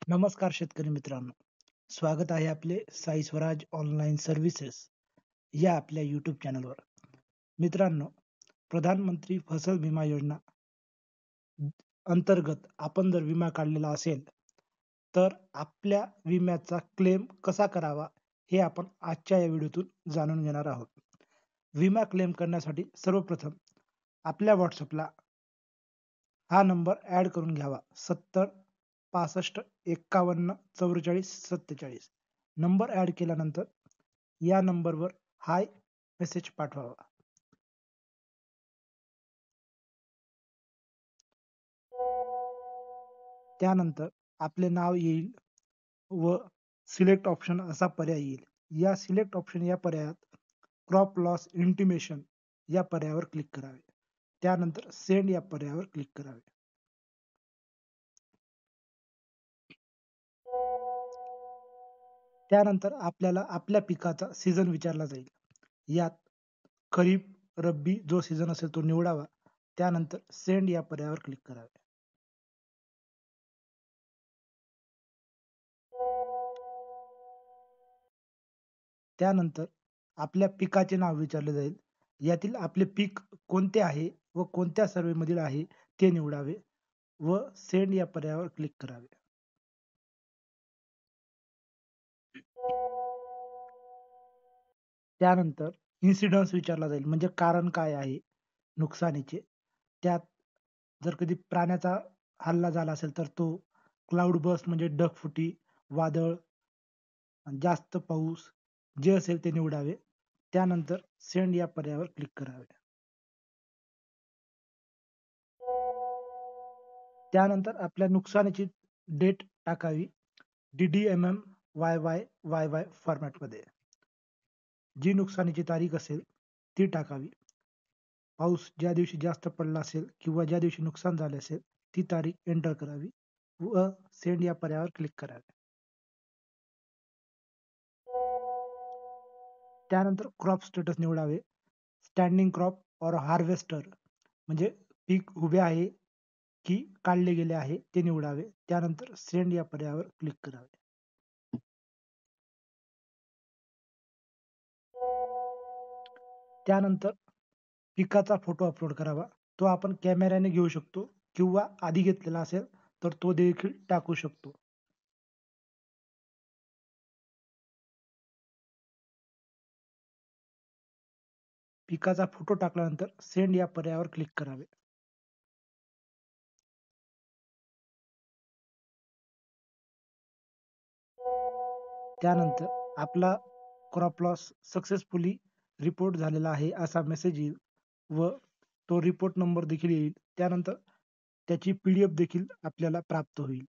नमस्कार शेतकरी मित्रांनो, स्वागत आहे आपले साई स्वराज ऑनलाईन सर्व्हिसेस या आपल्या YouTube चॅनलवर. मित्रांनो, प्रधानमंत्री फसल विमा योजना अंतर्गत आपण जर विमा काढलेला असेल, तर आपल्या विम्याचा क्लेम कसा करावा हे आपण आजच्या या व्हिडिओतून जाणून घेणार आहोत. विमा क्लेम करण्यासाठी सर्वप्रथम आपल्या WhatsAppला हा नंबर ॲड करून घ्यावा 70 65 51 44 47. नंबर ॲड केल्यानंतर या नंबरवर हाय मेसेज पाठवावा. त्यानंतर आपले नाव येईल व सिलेक्ट ऑप्शन असा पर्याय येईल. या सिलेक्ट ऑप्शन या पर्यायात क्रॉप लॉस इंटिमेशन या पर्यायावर क्लिक करावे. त्यानंतर सेंड या पर्यायावर क्लिक करावे. त्यानंतर आपल्याला आपल्या पिकाचा सीझन विचारला जाईल. यात खरीप, रब्बी जो सीझन असेल तो निवडावा. त्यानंतर सेंड या पर्यायावर क्लिक करावे. त्यानंतर आपल्या पिकाचे नाव विचारले जाईल. यातील आपले पीक कोणते आहे व कोणत्या सर्व्हेमधील आहे ते निवडावे व सेंड या पर्यायावर क्लिक करावे. त्यानंतर इन्सिडन्स विचारला जाईल म्हणजे कारण काय आहे नुकसानीचे. त्यात जर कधी प्राण्याचा हल्ला झाला असेल तर तो, क्लाउड बर्स्ट म्हणजे ढगफुटी, वादळ, जास्त पाऊस जे असेल ते निवडावे. त्यानंतर सेंड या पर्यायावर क्लिक करावे. त्यानंतर आपल्या नुकसानीची डेट टाकावी DDMM YY फॉर्मॅटमध्ये. जी नुकसानीची तारीख असेल ती टाकावी. पाऊस ज्या दिवशी जास्त पडला असेल किंवा ज्या दिवशी नुकसान झाले असेल ती तारीख एंटर करावी व सेंड या पर्यायावर क्लिक करावे. त्यानंतर क्रॉप स्टेटस निवडावे. स्टँडिंग क्रॉप ऑर हार्वेस्टर म्हणजे पीक उभे आहे की काढले गेले आहे ते निवडावे. त्यानंतर सेंड या पर्यायावर क्लिक करावे. त्यानंतर पिकाचा फोटो अपलोड करावा. तो आपण कॅमेऱ्याने घेऊ शकतो किंवा आधी घेतलेला असेल तर तो देखील टाकू शकतो. पिकाचा फोटो टाकल्यानंतर सेंड या पर्यायावर क्लिक करावे. त्यानंतर आपला क्रॉप लॉस सक्सेसफुली रिपोर्ट झालेला आहे असा मेसेज येईल व तो रिपोर्ट नंबर देखील येईल. त्यानंतर त्याची PDF देखील आपल्याला प्राप्त होईल.